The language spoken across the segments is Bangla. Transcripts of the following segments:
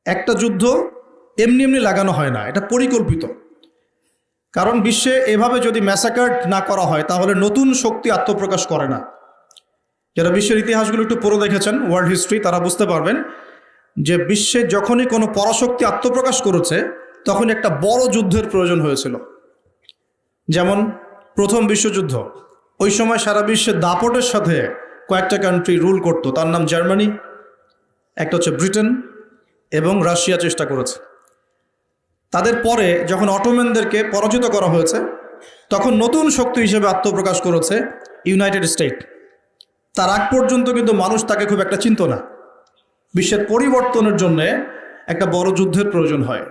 একটা যুদ্ধ এমনি এমনি লাগানো হয় না, এটা পরিকল্পিত। কারণ বিশ্বে এভাবে যদি ম্যাসাকার্ড না করা হয় তাহলে নতুন শক্তি আত্মপ্রকাশ করে না। যারা বিশ্বের ইতিহাসগুলো একটু পড়ে দেখেছেন, ওয়ার্ল্ড হিস্ট্রি, তারা বুঝতে পারবেন যে বিশ্বে যখনই কোনো পরাশক্তি আত্মপ্রকাশ করেছে তখন একটা বড় যুদ্ধের প্রয়োজন হয়েছিল। যেমন প্রথম বিশ্বযুদ্ধ, ওই সময় সারা বিশ্বে দাপটের সাথে কয়েকটা কান্ট্রি রুল করতো, তার নাম জার্মানি, একটা হচ্ছে ব্রিটেন এবং রাশিয়া চেষ্টা করেছে। তাদের পরে যখন অটোম্যানদেরকে পরাজিত করা হয়েছে তখন নতুন শক্তি হিসেবে আত্মপ্রকাশ করেছে ইউনাইটেড স্টেট। তার আগ পর্যন্ত কিন্তু মানুষ তাকে খুব একটা চিনত না। বিশ্বের পরিবর্তনের জন্যে একটা বড় যুদ্ধের প্রয়োজন হয়।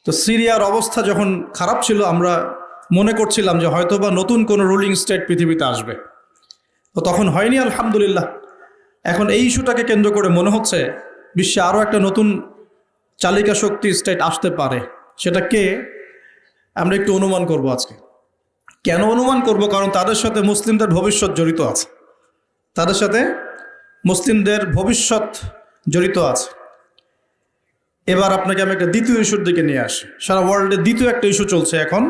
তো সিরিয়ার অবস্থা যখন খারাপ ছিল, আমরা মনে করছিলাম যে হয়তোবা নতুন কোনো রুলিং স্টেট পৃথিবীতে আসবে, তো তখন হয়নি, আলহামদুলিল্লাহ। এখন এই ইস্যুটাকে কেন্দ্র করে মনে হচ্ছে বিশ্বে আরও একটা নতুন চালিকা শক্তি স্টেট আসতে পারে। সেটা কে, আমরা একটু অনুমান করব আজকে। কেন অনুমান করব? কারণ তাদের সাথে মুসলিমদের ভবিষ্যৎ জড়িত আছে, তাদের সাথে মুসলিমদের ভবিষ্যৎ জড়িত আছে। এবার আপনাকে আমি একটা দ্বিতীয় ইস্যুর দিকে নিয়ে আসি। সারা ওয়ার্ল্ডে দ্বিতীয় একটা ইস্যু চলছে এখন,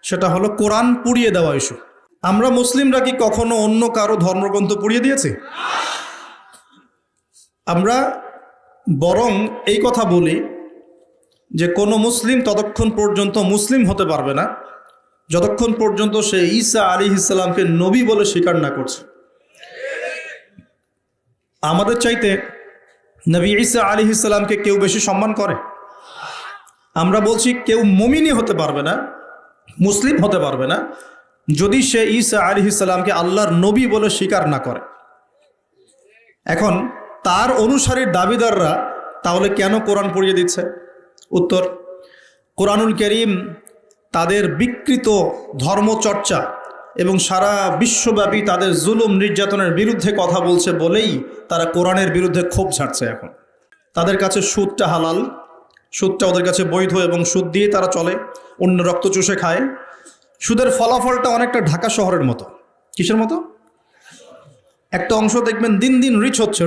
সেটা হলো কোরআন পুড়িয়ে দেওয়া ইস্যু। আমরা মুসলিমরা কি কখনো অন্য কারো ধর্মগ্রন্থ পুড়িয়ে দিয়েছি? আমরা বরং এই কথা বলি যে কোনো মুসলিম ততক্ষণ পর্যন্ত মুসলিম হতে পারবে না যতক্ষণ পর্যন্ত সে ঈসা আলাইহিস সালামকে নবী বলে স্বীকার না করছে। আমাদের চাইতে নবী ঈসা আলাইহিস সালামকে কেউ বেশি সম্মান করে? আমরা বলছি কেউ মুমিনই হতে পারবে না, মুসলিম হতে পারবে না যদি সে ঈসা আলাইহিস সালামকে আল্লাহর নবী বলে স্বীকার না করে। এখন তার অনুসারীর দাবিদাররা তাহলে কেন কোরআন পড়িয়ে দিচ্ছে? উত্তর, কোরআনুল কারীম তাদের বিকৃত ধর্মচর্চা এবং সারা বিশ্বব্যাপী তাদের জুলুম নির্যাতনের বিরুদ্ধে কথা বলছে বলেই তারা কোরআনের বিরুদ্ধে ক্ষোভ ঝাড়ছে। এখন তাদের কাছে সুদটা হালাল, সুদটা ওদের কাছে বৈধ এবং সুদ দিয়ে তারা চলে, অন্য রক্ত চুষে খায়। সুদের ফলাফলটা অনেকটা ঢাকা শহরের মতো। কিসের মতো? একটা অংশ দেখবেন দিন দিন রিচ হচ্ছে,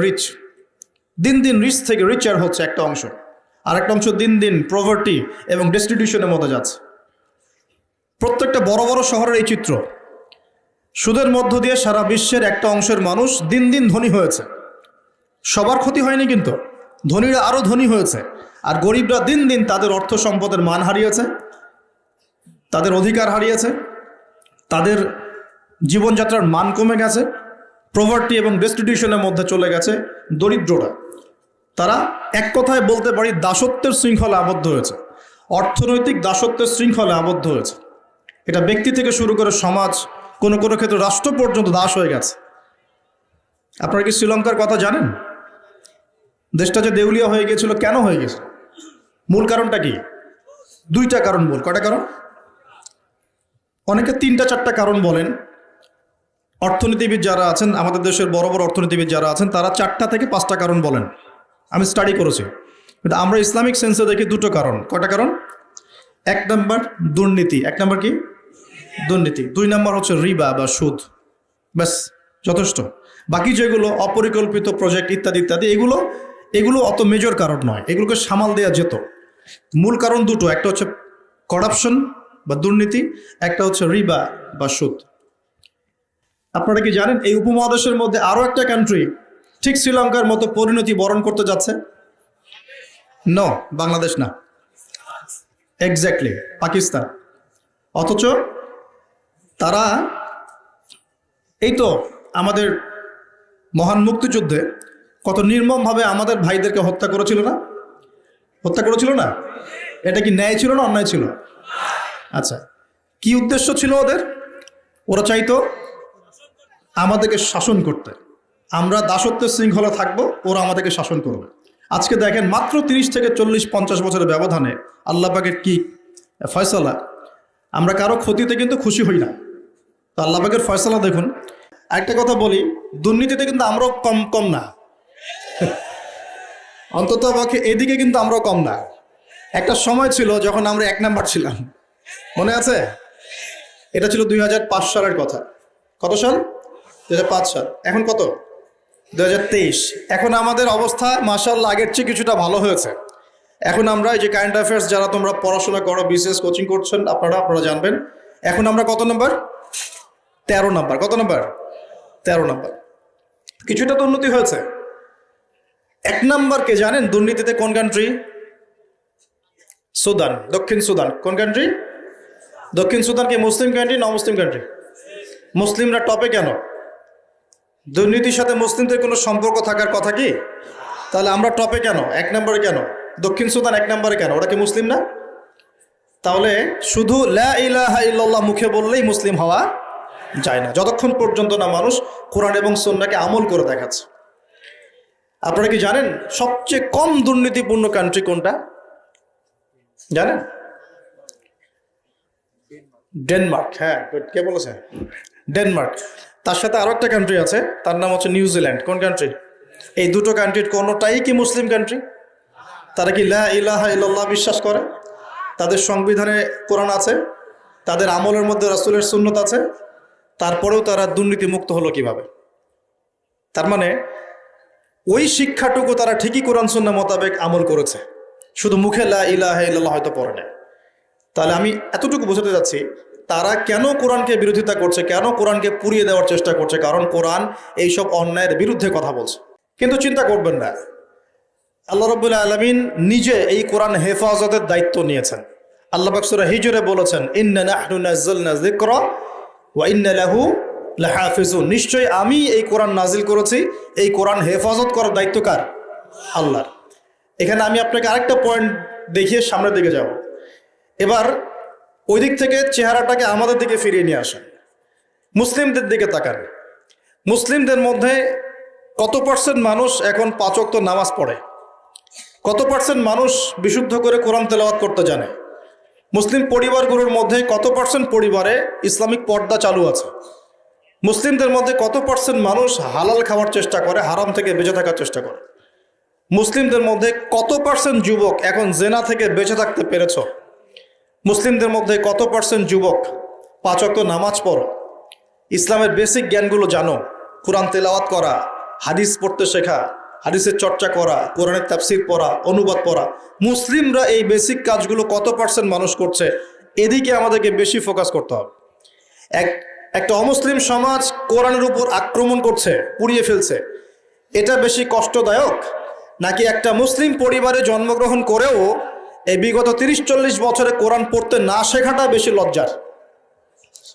দিন দিন রিচ থেকে রিচার হচ্ছে একটা অংশ, আর একটা অংশ দিন দিন প্রভার্টি এবং ডেস্টিটিউশনের মধ্যে যাচ্ছে। প্রত্যেকটা বড় বড় শহরের এই চিত্র। সুদের মধ্য দিয়ে সারা বিশ্বের একটা অংশের মানুষ দিন দিন ধনী হয়েছে। সবার ক্ষতি হয়নি, কিন্তু ধনীরা আরও ধনী হয়েছে, আর গরিবরা দিন দিন তাদের অর্থ সম্পদের মান হারিয়েছে, তাদের অধিকার হারিয়েছে, তাদের জীবনযাত্রার মান কমে গেছে, প্রভার্টি এবং ডেস্টিটিউশনের মধ্যে চলে গেছে দরিদ্ররা। তারা এক কথায় বলতে পারি দাসত্বের শৃঙ্খলে আবদ্ধ হয়েছে, অর্থনৈতিক দাসত্বের শৃঙ্খলে আবদ্ধ হয়েছে। এটা ব্যক্তি থেকে শুরু করে সমাজ, কোনো কোনো ক্ষেত্রে রাষ্ট্র পর্যন্ত দাস হয়ে গেছে। আপনারা কি শ্রীলঙ্কার কথা জানেন? দেশটা যে দেউলিয়া হয়ে গিয়েছিল, কেন হয়ে গেছে? মূল কারণটা কি? দুইটা কারণ বল। কয়টা কারণ? অনেকে তিনটা চারটা কারণ বলেন। অর্থনীতিবিদ যারা আছেন, আমাদের দেশের বড় বড় অর্থনীতিবিদ যারা আছেন, তারা 4টা থেকে 5টা কারণ বলেন। আমি স্টাডি করেছি, কিন্তু আমরা ইসলামিক সেন্সে দেখি 2টো কারণ। কয়টা কারণ? 1 নম্বর দুর্নীতি। 1 নম্বর কি? দুর্নীতি। 2 নম্বর হচ্ছে রিবা বা সুদ। ব্যাস, যথেষ্ট। বাকি যেগুলো অপরিকল্পিত প্রজেক্ট ইত্যাদি ইত্যাদি, এগুলো অত মেজর কারণ নয়, এগুলোকে সামাল দেওয়া যেত। মূল কারণ 2টো, একটা হচ্ছে করাপশন বা দুর্নীতি, একটা হচ্ছে রিবা বা সুদ। আপনারা কি জানেন এই উপমহাদেশের মধ্যে আরও একটা কান্ট্রি ঠিক শ্রীলঙ্কার মতো পরিণতি বরণ করতে যাচ্ছে? নো, বাংলাদেশ না, এক্স্যাক্টলি পাকিস্তান। অথচ তারা এই তো আমাদের মহান মুক্তিযুদ্ধে কত নির্মমভাবে আমাদের ভাইদেরকে হত্যা করেছিল না? হত্যা করেছিল না? এটা কি ন্যায় ছিল না অন্যায় ছিল? আচ্ছা, কি উদ্দেশ্য ছিল ওদের? ওরা চাইতো আমাদেরকে শাসন করতে। আমরা দাসত্বের শৃঙ্খলা থাকবো, ওরা আমাদেরকে শাসন করবে। আজকে দেখেন মাত্র 30 থেকে 40-50 বছরের ব্যবধানে আল্লাহ পাকের কি ফয়সালা। আমরা কারো ক্ষতিতে কিন্তু খুশি হই না, তো আল্লাহ পাকের ফয়সালা দেখুন। একটা কথা বলি, দুর্নীতিতে কিন্তু আমরাও কম না, অন্তত পক্ষে এদিকে কিন্তু আমরাও কম না। একটা সময় ছিল যখন আমরা 1 নাম্বার ছিলাম, মনে আছে? এটা ছিল 2005 সালের কথা। কত সাল? 2005 সাল। এখন কত? 2023। এখন আমাদের অবস্থা মাশাআল্লাহ আগের চেয়ে কিছুটা ভালো হয়েছে, এখন আমরা এই যে কারেন্ট অ্যাফেয়ার্স যারা তোমরা পড়াশোনা করো, বিসিএস কোচিং করছেন, আপনারা জানবেন এখন আমরা কত নাম্বার? 13 নাম্বার। কত নাম্বার? 13 নাম্বার। কিছুটা তো উন্নতি হয়েছে। 1 নাম্বারকে জানেন দুর্নীতিতে কোন কান্ট্রি? সুদান, দক্ষিণ সুদান। কোন কান্ট্রি? দক্ষিণ সুদান কি মুসলিম কান্ট্রি না মুসলিম কান্ট্রি? মুসলিমরা টপে কেন? দুর্নীতির সাথে মুসলিমদের কোনো সম্পর্ক থাকার কথা কি? তাহলে আমরা টপে কেন? 1 নম্বরে কেন? দক্ষিণ সুদান 1 নম্বরে কেন? ওরা কি মুসলিম না? তাহলে শুধু লা ইলাহা ইল্লাল্লাহ মুখে বললেই মুসলিম হওয়া যায় না, যতক্ষণ পর্যন্ত না মানুষ কোরআন এবং সুন্নাহকে আমল করে দেখাচ্ছে। আপনারা কি জানেন সবচেয়ে কম দুর্নীতিপূর্ণ কান্ট্রি কোনটা? জানেন? ডেনমার্ক। হ্যাঁ, কে বলেছে? ডেনমার্ক। তার সাথে আরো একটা কান্ট্রি আছে, তার নাম হচ্ছে নিউজিল্যান্ড। কোন কান্ট্রি? এই দুটো কান্ট্রির কোনোটাই কি মুসলিম কান্ট্রি? তারা কি লা ইলাহা ইল্লাল্লাহ বিশ্বাস করে? তাদের সংবিধানে কোরআন আছে, তাদের আমলের মধ্যে রাসূলের সুন্নত আছে, তারপরেও তারা দুর্নীতি মুক্ত হলো কিভাবে? তার মানে ওই শিক্ষাটুকু তারা ঠিকই কোরআন সুন্নাহ মোতাবেক আমল করেছে, শুধু মুখে লা ইলাহা ইল্লাল্লাহ হয়তো পড়ে না। তাহলে আমি এতটুকু বোঝাতে যাচ্ছি তারা কেন কোরআনকে বিরোধিতা করছে, কেন কোরআনকে পুড়িয়ে দেওয়ার চেষ্টা করছে, কারণ কোরআন এইসব অন্যায়ের বিরুদ্ধে কথা বলছে। কিন্তু চিন্তা করবেন না, আল্লাহ রাব্বুল আলামিন নিজে এই কোরআন হেফাজতের দায়িত্ব নিয়েছেন। আল্লাহ পাক সূরা হিজরে বলেছেন, ইন্না নাহনু নাযালনা যিকরা ওয়া ইন্না লাহু লাহাফিজুন। নিশ্চয়ই আমি এই কোরআন নাজিল করেছি, এই কোরআন হেফাজত করার দায়িত্ব কার? আল্লাহর। এখানে আমি আপনাকে আরেকটা পয়েন্ট দেখিয়ে সামনের দিকে যাব। এবার ওই দিক থেকে চেহারাটাকে আমাদের দিকে ফিরিয়ে নিয়ে আসেন, মুসলিমদের দিকে তাকান। মুসলিমদের মধ্যে কত পার্সেন্ট মানুষ এখন 5 ওয়াক্ত নামাজ পড়ে? কত পার্সেন্ট মানুষ বিশুদ্ধ করে কোরআন তেলাওয়াত করতে জানে? মুসলিম পরিবারগুলোর মধ্যে কত পার্সেন্ট পরিবারে ইসলামিক পর্দা চালু আছে? মুসলিমদের মধ্যে কত পার্সেন্ট মানুষ হালাল খাওয়ার চেষ্টা করে, হারাম থেকে বেঁচে থাকার চেষ্টা করে? মুসলিমদের মধ্যে কত পার্সেন্ট যুবক এখন জেনা থেকে বেঁচে থাকতে পেরেছ? মুসলিমদের মধ্যে কত পার্সেন্ট যুবক 5 ওয়াক্ত নামাজ পড়ো, ইসলামের বেসিক জ্ঞানগুলো জানো, কোরআন তেলাওয়াত করা, হাদিস পড়তে শেখা, হাদিসের চর্চা করা, কোরআনের তাফসীর পড়া, অনুবাদ পড়া? মুসলিমরা এই বেসিক কাজগুলো কত পার্সেন্ট মানুষ করছে? এদিকে আমাদেরকে বেশি ফোকাস করতে হবে। একটা অমুসলিম সমাজ কোরআনের উপর আক্রমণ করছে, পুড়িয়ে ফেলছে, এটা বেশি কষ্টদায়ক নাকি একটা মুসলিম পরিবারে জন্মগ্রহণ করেও এই বিগত 30-40 বছরে কোরআন পড়তে না শেখাটা বেশি লজ্জার?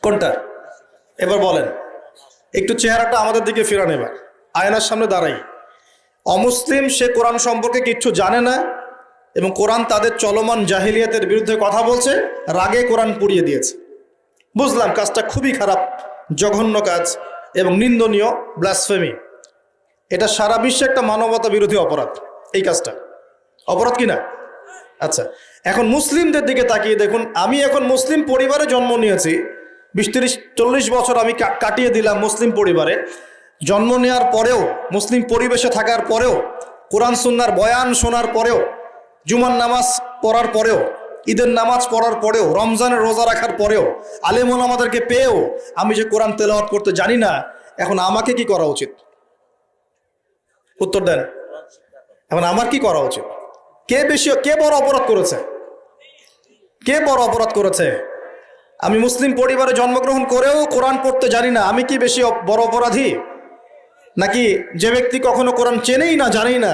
কোনটা? এবার বলেন, একটু চেহারাটা আমাদের দিকে ফিরান। এবার আয়নার সামনে দাঁড়াই। অমুসলিম, সে কোরআন সম্পর্কে কিচ্ছু জানে না এবং কোরআন তাদের চলমান জাহিলিয়াতের বিরুদ্ধে কথা বলছে, রাগে কোরআন পুড়িয়ে দিয়েছে। বুঝলাম কাজটা খুবই খারাপ, জঘন্য কাজ এবং নিন্দনীয়, ব্লাসফেমি। এটা সারা বিশ্বে একটা মানবতা বিরোধী অপরাধ। এই কাজটা অপরাধ কিনা? আচ্ছা, এখন মুসলিমদের দিকে তাকিয়ে দেখুন। আমি এখন মুসলিম পরিবারে জন্ম নিয়েছি, 20-30-40 বছর আমি কাটিয়ে দিলাম মুসলিম পরিবারে। জন্ম নেওয়ার পরেও, মুসলিম পরিবেশে থাকার পরেও, কোরআন সুন্নাহর বয়ান শোনার পরেও, জুমার নামাজ পড়ার পরেও, ঈদের নামাজ পড়ার পরেও, রমজানের রোজা রাখার পরেও, আলেম ওলামাদেরকে পেয়েও আমি যে কোরআন তেলাওয়াত করতে জানি না, এখন আমাকে কি করা উচিত? উত্তর দেন। এখন আমার কি করা উচিত? কে বড় অপরাধ করেছে? কে বড় অপরাধ করেছে? আমি মুসলিম পরিবারে জন্মগ্রহণ করেও কোরআন পড়তে জানি না, আমি কি বেশি বড় অপরাধী? নাকি যে ব্যক্তি কখনো কোরআন চেনেই না, জানেই না,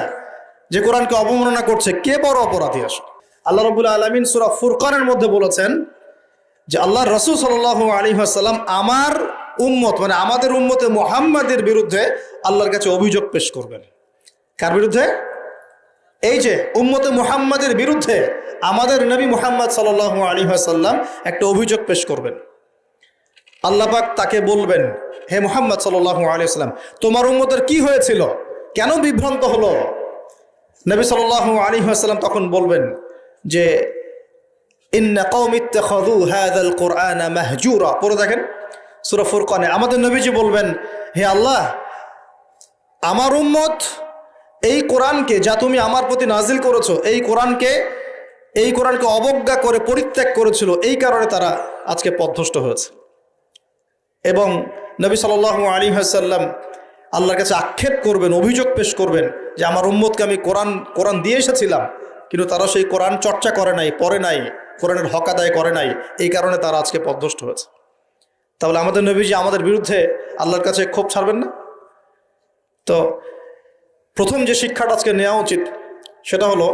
যে কোরআনকে অবমাননা করছে, কে বড় অপরাধী? আসলে আল্লাহ রাব্বুল আলামিন সূরা ফুরকানের মধ্যে বলেছেন যে আল্লাহর রাসূল সাল্লাল্লাহু আলাইহি ওয়াসাল্লাম আমার উম্মত, মানে আমাদের উম্মতে মুহাম্মাদের বিরুদ্ধে আল্লাহর কাছে অভিযোগ পেশ করবেন। কার বিরুদ্ধে? এই যে উম্মতে মুহাম্মাদের বিরুদ্ধে আমাদের নবী মুহাম্মদ সাল্লাল্লাহু আলাইহি ওয়াসাল্লাম একটা অভিযোগ পেশ করবেন। আল্লাহ পাক তাকে বলবেন, হে মুহাম্মদ সাল্লাল্লাহু আলাইহি ওয়াসাল্লাম, তোমার উম্মতের কি হয়েছিল, কেন বিভ্রান্ত হলো? নবী সাল্লাল্লাহু আলাইহি ওয়াসাল্লাম তখন বলবেন যে ইন্না কওমি ইত্তাখাযু হাযাল কুরআনা মাহজুরা। পড়ে দেখেন সূরা ফুরকানে আমাদের নবীজি বলবেন, হে আল্লাহ, আমার উম্মত এই কোরআনকে, যা তুমি আমার প্রতি নাজিল করেছো, এই কোরআনকে অবজ্ঞা করে পরিত্যাগ করেছিল, এই কারণে তারা আজকে পথভ্রষ্ট হয়েছে। এবং নবী সাল্লাল্লাহু আলাইহি ওয়াসাল্লাম আল্লাহর কাছে আক্ষেপ করবেন, অভিযোগ পেশ করবেন যে আমার উম্মতকে আমি কোরআন দিয়ে এসেছিলাম, কিন্তু তারা সেই কোরআন চর্চা করে নাই, পড়ে নাই, কোরআনের হক আদায় করে নাই, এই কারণে তারা আজকে পথভ্রষ্ট হয়েছে। তাহলে আমাদের নবীজি আমাদের বিরুদ্ধে আল্লাহর কাছে ক্ষোভ ছাড়বেন না? তো প্রথম যে শিক্ষাটা আজকে নেওয়া উচিত সেটা হলো,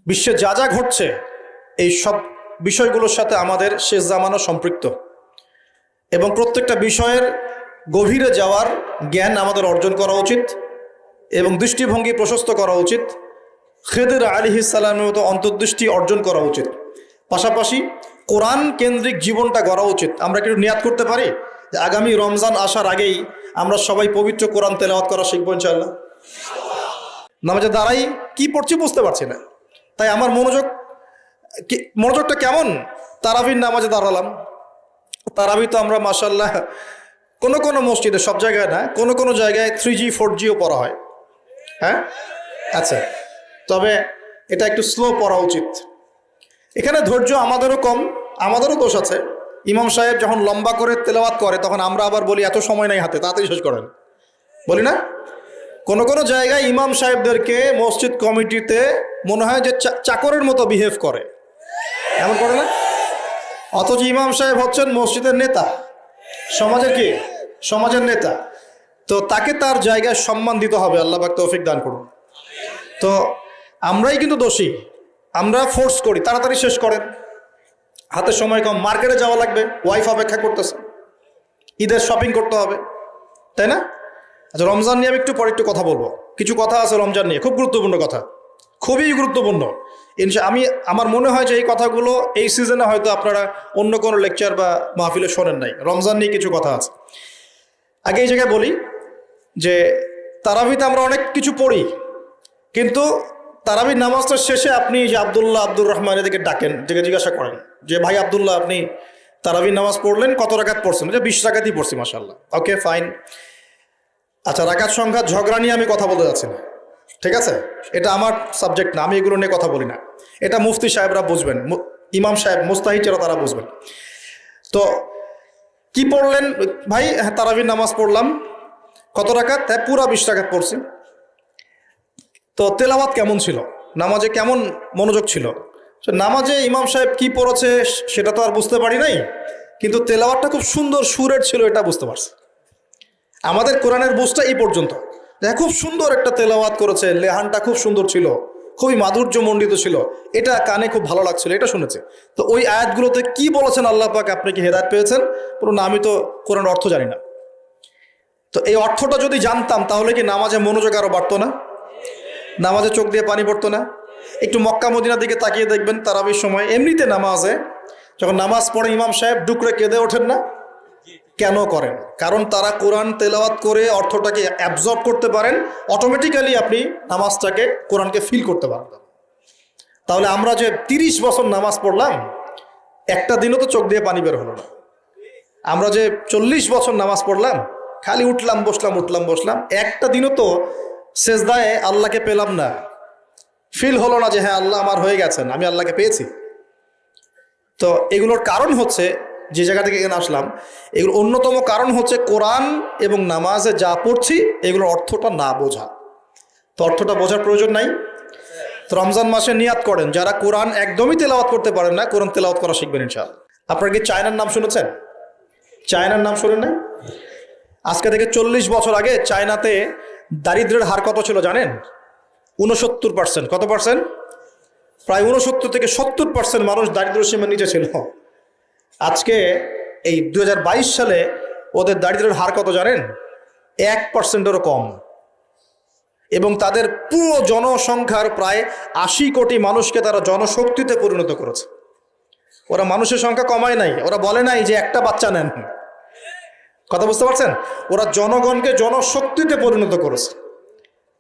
বিশ্বে যা যা ঘটছে এই সব বিষয়গুলোর সাথে আমাদের শেষ জামানা সম্পৃক্ত, এবং প্রত্যেকটা বিষয়ের গভীরে যাওয়ার জ্ঞান আমাদের অর্জন করা উচিত এবং দৃষ্টিভঙ্গি প্রশস্ত করা উচিত। খেদির আলাইহিস সালামের মতো অন্তর্দৃষ্টি অর্জন করা উচিত। পাশাপাশি কোরআন কেন্দ্রিক জীবনটা গড়া উচিত। আমরা কিন্তু নিয়াত করতে পারি যে আগামী রমজান আসার আগেই আমরা সবাই পবিত্র কোরআন তেলাওয়াত করা শিখবো ইনশাআল্লাহ। নামাজে দাঁড়াই কি পড়ছি বুঝতে পারছি না, তাই আমার মনোযোগটা কেমন? তারাবির নামাজে দাঁড়ালাম। তারাবি তো আমরা মাশাআল্লাহ কোনো মসজিদে, সব জায়গায় না, কোনো জায়গায় 3G 4Gও পড়া হয়। হ্যাঁ, আচ্ছা, তবে এটা একটু স্লো পড়া উচিত। এখানে ধৈর্য আমাদেরও কম, আমাদেরও দোষ আছে। ইমাম সাহেব যখন লম্বা করে তেলাওয়াত করে তখন আমরা আবার বলি এত সময় নাই হাতে, তাড়াতাড়ি শেষ করেন, বলি না? কোনো জায়গায় ইমাম সাহেবদেরকে মসজিদ কমিটিতে মনে হয় যে চাকরের মতো বিহেভ করে, এমন করে না? অথচ ইমাম সাহেব হচ্ছেন মসজিদের নেতা, সমাজের কি? সমাজের নেতা। তো তাকে তার জায়গায় সম্মান দিতে হবে। আল্লাহ পাক তৌফিক দান করুন। তো আমরাই কিন্তু দোষী, আমরা ফোর্স করি তাড়াতাড়ি শেষ করেন, হাতে সময় কম, মার্কেটে যাওয়া লাগবে, ওয়াইফ অপেক্ষা করতেছে, ঈদের শপিং করতে হবে, তাই না? আচ্ছা, রমজান নিয়ে আমি একটু পরে একটু কথা বলবো। কিছু কথা আছে রমজান নিয়ে, খুব গুরুত্বপূর্ণ কথা, খুবই গুরুত্বপূর্ণ। আমার মনে হয় যে এই কথাগুলো এই সিজনে হয়তো আপনারা অন্য কোনো লেকচার বা মাহফিলে শোনেন নাই। রমজান নিয়ে কিছু কথা আছে। আগে এই জায়গায় বলি যে তারাবিতে আমরা অনেক কিছু পড়ি, কিন্তু তারাবির নামাজটার শেষে আপনি যে আব্দুর রহমান এদিকে ডাকেন, যেকে জিজ্ঞাসা করেন যে ভাই আব্দুল্লাহ, আপনি তারাবির নামাজ পড়লেন, কত রাকাত পড়ছেন? যে 20 রাকাতই পড়ছি মাশাআল্লাহ। ওকে, ফাইন। আচ্ছা, রাকাত সংখ্যা ঝগড়া নিয়ে আমি কথা বলতে যাচ্ছি না, ঠিক আছে? এটা আমার সাবজেক্ট না, আমি এগুলো নিয়ে কথা বলি না। এটা মুফতি সাহেবরা বুঝবেন, ইমাম সাহেব মুস্তাহিদরা তারা বুঝবেন। তো কি পড়লেন ভাই? হ্যাঁ, তারাবির নামাজ পড়লাম। কত রাকাত? হ্যাঁ, পুরা 20 রাকাত পড়ছি। তো তেলাওয়াত কেমন ছিল? নামাজে কেমন মনোযোগ ছিল? নামাজে ইমাম সাহেব কি পড়েছে সেটা তো আর বুঝতে পারি নাই, কিন্তু তেলাওয়াতটা খুব সুন্দর সুরের ছিল, এটা বুঝতে পারছি। আমাদের কোরআনের বুঝটা এই পর্যন্ত, খুব সুন্দর একটা তেলাওয়াত করেছে, লেহানটা খুব সুন্দর ছিল, খুবই মাধুর্যমণ্ডিত ছিল, এটা কানে খুব ভালো লাগছিল, এটা শুনেছে। তো ওই আয়াতগুলোতে কি বলেছেন আল্লাহ পাক, আপনি কি হেদায়েত পেয়েছেন? পুরো না, আমি তো কোরআনের অর্থ জানি না। তো এই অর্থটা যদি জানতাম তাহলে কি নামাজে মনোযোগ আরো বাড়তো না? নামাজে চোখ দিয়ে পানি পড়তো না? একটু মক্কা মদিনার দিকে তাকিয়ে দেখবেন, তারাবির সময় এমনিতে নামাজে যখন নামাজ পড়ে ইমাম সাহেব ডুকরে কেঁদে ওঠেন না? কেন করেন? কারণ তারা কোরআন তেলাওয়াত করে অর্থটাকে অ্যাবজর্ব করতে পারেন, অটোমেটিক্যালি আপনি নামাজটাকে, কোরআনকে ফিল করতে পারবেন। তাহলে আমরা যে 30 বছর নামাজ পড়লাম, একটা দিনও তো চোখ দিয়ে পানি বের হলো না। আমরা যে 40 বছর নামাজ পড়লাম, খালি উঠলাম বসলাম, একটা দিনও তো সেজদায় আল্লাহকে পেলাম না, ফিল হলো না যে হ্যাঁ আল্লাহ আমার হয়ে গেছেন, আমি আল্লাহকে পেয়েছি। তো এগুলোর কারণ হচ্ছে, যে জায়গা থেকে এখানে আসলাম, এগুলো অন্যতম কারণ হচ্ছে কোরআন এবং নামাজে যা পড়ছি এগুলোর অর্থটা না বোঝা। তো অর্থটা বোঝার প্রয়োজন নাই। তো রমজান মাসে নিয়াত করেন, যারা কোরআন একদমই তেলাওয়াত করতে পারেন না, কোরআন তেলাওয়াত করা শিখবেন ইনশাআল্লাহ। আপনারা কি চায়নার নাম শুনেছেন? চায়নার নাম শুনেন নাই? আজকে থেকে 40 বছর আগে চায়নাতে দারিদ্র্যের হার কত ছিল জানেন? 69%। কত পার্সেন্ট? প্রায় 69 থেকে 70% মানুষ দারিদ্র্য সীমার নিচে ছিল। আজকে এই 2022 সালে ওদের দারিদ্র্যের হার কত জানেন? 1%-এরও কম। এবং তাদের পুরো জনসংখ্যার প্রায় 80 কোটি মানুষকে তারা জনশক্তিতে পরিণত করেছে। ওরা মানুষের সংখ্যা কমায় নাই, ওরা বলে নাই যে একটা বাচ্চা নেন। কথা বুঝতে পারছেন? ওরা জনগণকে জনশক্তিতে পরিণত করেছে,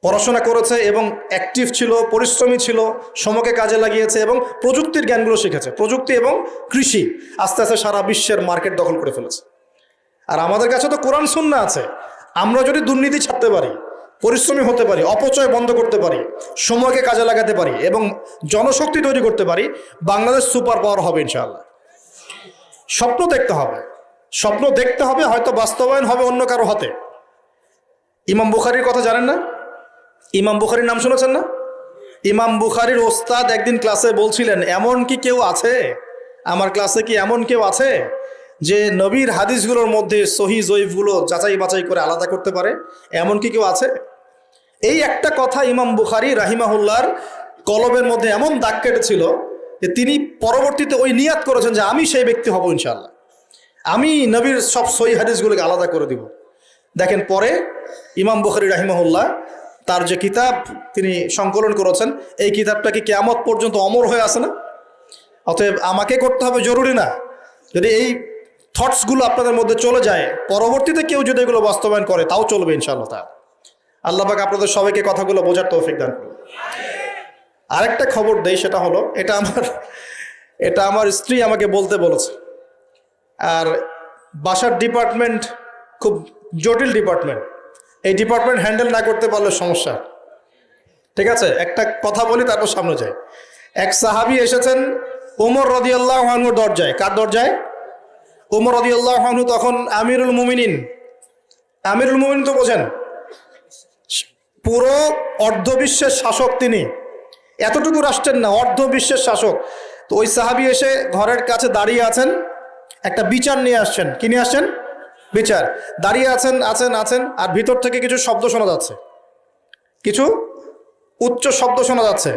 পড়াশোনা করেছে এবং অ্যাক্টিভ ছিল, পরিশ্রমী ছিল, সময়কে কাজে লাগিয়েছে এবং প্রযুক্তির জ্ঞানগুলো শিখেছে। প্রযুক্তি এবং কৃষি আস্তে আস্তে সারা বিশ্বের মার্কেট দখল করে ফেলেছে। আর আমাদের কাছে তো কোরআন সুন্নাহ আছে। আমরা যদি দুর্নীতি ছাড়তে পারি, পরিশ্রমী হতে পারি, অপচয় বন্ধ করতে পারি, সময়কে কাজে লাগাতে পারি এবং জনশক্তি তৈরি করতে পারি, বাংলাদেশ সুপার পাওয়ার হবে ইনশাআল্লাহ। স্বপ্ন দেখতে হবে, স্বপ্ন দেখতে হবে, হয়তো বাস্তবায়ন হবে অন্য কারো হাতে। ইমাম বুখারীর কথা জানেন না? ইমাম বুখারীর নাম শুনেছেন না? ইমাম বুখারীর ওস্তাদ একদিন ক্লাসে বলছিলেন, এমন কি কেউ আছে আমার ক্লাসে, কি এমন কেউ আছে যে নবীর হাদিসগুলোর মধ্যে সহি জয়ীফগুলো যাচাই বাছাই করে আলাদা করতে পারে? এমন কি কেউ আছে? এই একটা কথা ইমাম বুখারী রাহিমাহুল্লাহর কলবের মধ্যে এমন দাগ কেটেছিল যে তিনি পরবর্তীতে ওই নিয়াত করেছেন যে আমি সেই ব্যক্তি হব ইনশাআল্লাহ, আমি নবীর সব সহি হাদিসগুলোকে আলাদা করে দিব। দেখেন পরে ইমাম বুখারী রাহিমাহুল্লাহ তার যে কিতাব তিনি সংকলন করেছেন, এই কিতাবটা কি কিয়ামত পর্যন্ত অমর হয়ে আছে না? অতএব আমাকে করতে হবে জরুরি না, যদি এই থটসগুলো আপনাদের মধ্যে চলে যায়, পরবর্তীতে কেউ যদি এগুলো বাস্তবায়ন করে তাও চলবে ইনশাআল্লাহ তাআলা। আল্লাহ পাক আপনাদের সবাইকে কথাগুলো বোঝার তৌফিক দান করুন। আরেকটা খবর দেই, সেটা হলো এটা আমার স্ত্রী আমাকে বলতে বলেছে। আর বাসার ডিপার্টমেন্ট খুব জটিল ডিপার্টমেন্ট, এই ডিপার্টমেন্ট হ্যান্ডেল না করতে পারলে সমস্যা। ঠিক আছে, একটা কথা বলি তারপর সামনে যাই। এক সাহাবী এসেছেন ওমর রাদিয়াল্লাহু আনহুর দরজায়। কার দরজায়? ওমর রাদিয়াল্লাহু আনহু তখন আমিরুল মুমিনিন। আমিরুল মুমিনিন তো বোঝেন, পুরো অর্ধবিশ্বের শাসক তিনি, এতটুকু রাষ্ট্রের না, অর্ধবিশ্বের শাসক। তো ওই সাহাবী এসে ঘরের কাছে দাঁড়িয়ে আছেন, একটা বিচার নিয়ে আসছেন। কি নিয়ে আসছেন? বিচার। দাঁড়িয়ে আছেন আছেন আছেন আর ভিতর থেকে কিছু শব্দ শোনা যাচ্ছে, কিছু উচ্চ শব্দ শোনা যাচ্ছে।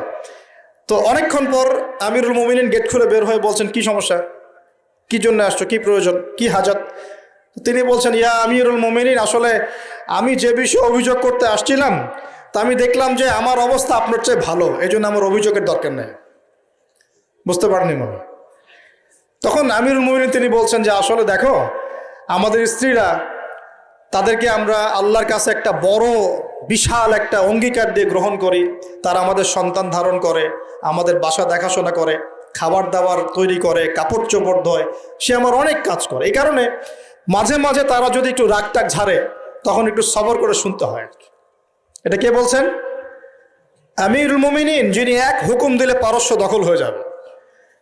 তো অনেকক্ষণ পর আমিরুল মুমিনিন গেট খুলে বের হয়ে বলছেন, কি সমস্যা, কি জন্য আসছো, কি প্রয়োজন, কি হাজাত? তিনি বলছেন, ইয়া আমিরুল মুমিনিন, আসলে আমি যে বিষয়ে অভিযোগ করতে আসছিলাম তা আমি দেখলাম যে আমার অবস্থা আপনার চেয়ে ভালো, এই জন্য আমার অভিযোগের দরকার নেই। বুঝতে পারেননি মনে? তখন আমিরুল মুমিনিন তিনি বলছেন যে আসলে দেখো, আমাদের স্ত্রীরা, তাদেরকে আমরা আল্লাহর কাছে একটা বড় বিশাল একটা অঙ্গীকার দিয়ে গ্রহণ করি। তারা আমাদের সন্তান ধারণ করে, আমাদের বাসা দেখাশোনা করে, খাবার দাবার তৈরি করে, কাপড় চোপড় ধোয়, সে আমার অনেক কাজ করে। এই কারণে মাঝে মাঝে তারা যদি একটু রাগটাক ঝাড়ে তখন একটু সবর করে শুনতে হয়। এটা কে বলছেন? আমিরুল মুমিনিন, যিনি এক হুকুম দিলে পারস্য দখল হয়ে যাবে,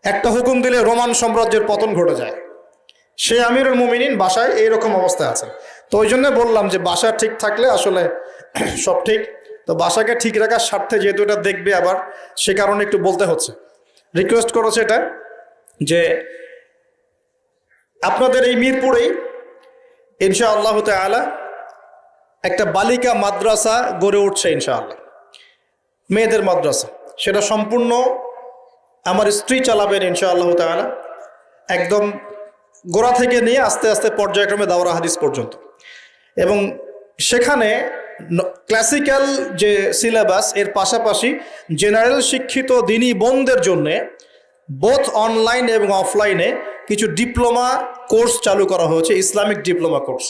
একটা হুকুম দিলে রোমান সাম্রাজ্যের পতন ঘটে যায়, সে আমিরুল মুমিনিন বাসায় এইরকম অবস্থায় আছেন। তো ওই জন্য বললাম যে বাসা ঠিক থাকলে আসলে সব ঠিক। তো বাসাকে ঠিক রাখার স্বার্থে যেহেতু এটা দেখবে আবার, সে কারণে একটু বলতে হচ্ছে। রিকোয়েস্ট করেছে এটা যে আপনাদের এই মিরপুরেই ইনশাআল্লাহ তাআলা একটা বালিকা মাদ্রাসা গড়ে উঠছে ইনশাআল্লাহ, মেয়েদের মাদ্রাসা। সেটা সম্পূর্ণ আমার স্ত্রী চালাবেন ইনশাআল্লাহ তাআলা, একদম গোড়া থেকে নিয়ে আস্তে আস্তে পর্যায়ক্রমে দাওরা হাদিস পর্যন্ত। এবং সেখানে ক্লাসিক্যাল যে সিলেবাস, এর পাশাপাশি জেনারেল শিক্ষিত দিনী বোনদের জন্যে বোথ অনলাইন এবং অফলাইনে কিছু ডিপ্লোমা কোর্স চালু করা হয়েছে, ইসলামিক ডিপ্লোমা কোর্স।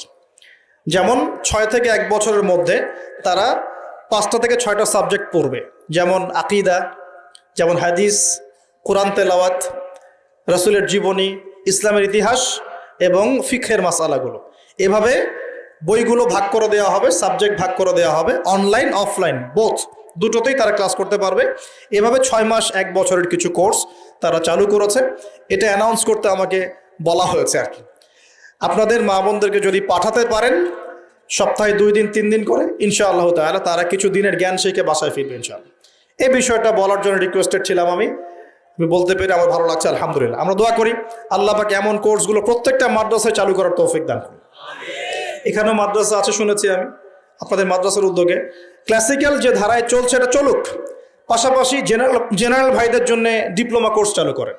যেমন 6 থেকে 1 বছরের মধ্যে তারা 5টা থেকে 6টা সাবজেক্ট পড়বে, যেমন আকিদা, যেমন হাদিস, কোরআন তেলাওয়াত, রাসূলের জীবনী, ইসলামের ইতিহাস এবং ফিকহের মাসালাগুলো। এভাবে বইগুলো ভাগ করে দেওয়া হবে, সাবজেক্ট ভাগ করে দেওয়া হবে, অনলাইন অফলাইন বোথ দুটোতেই তারা ক্লাস করতে পারবে। এভাবে 6 মাস 1 বছরের কিছু কোর্স তারা চালু করেছে। এটা অ্যানাউন্স করতে আমাকে বলা হয়েছে আর কি। আপনাদের মা বোনদেরকে যদি পাঠাতে পারেন সপ্তাহে 2 দিন 3 দিন করে, ইনশাআল্লাহ তাআলা তারা কিছু দিনের জ্ঞান শিখে বাসায় ফিরবে ইনশাআল্লাহ। এই বিষয়টা বলার জন্য রিকোয়েস্টেড ছিলাম আমি বলতে পেরে আমার ভালো লাগছে, আলহামদুলিল্লাহ। আমরা দোয়া করি আল্লাহ পাক এমন কোর্সগুলো প্রত্যেকটা মাদ্রাসায় চালু করার তৌফিক দান করুন। এখানেও মাদ্রাসা আছে শুনেছি আমি, আপনাদের মাদ্রাসার উদ্যোগে ক্লাসিক্যাল যে ধারায় চলছে এটা চলুক, পাশাপাশি জেনারেল ভাইদের জন্য ডিপ্লোমা কোর্স চালু করেন,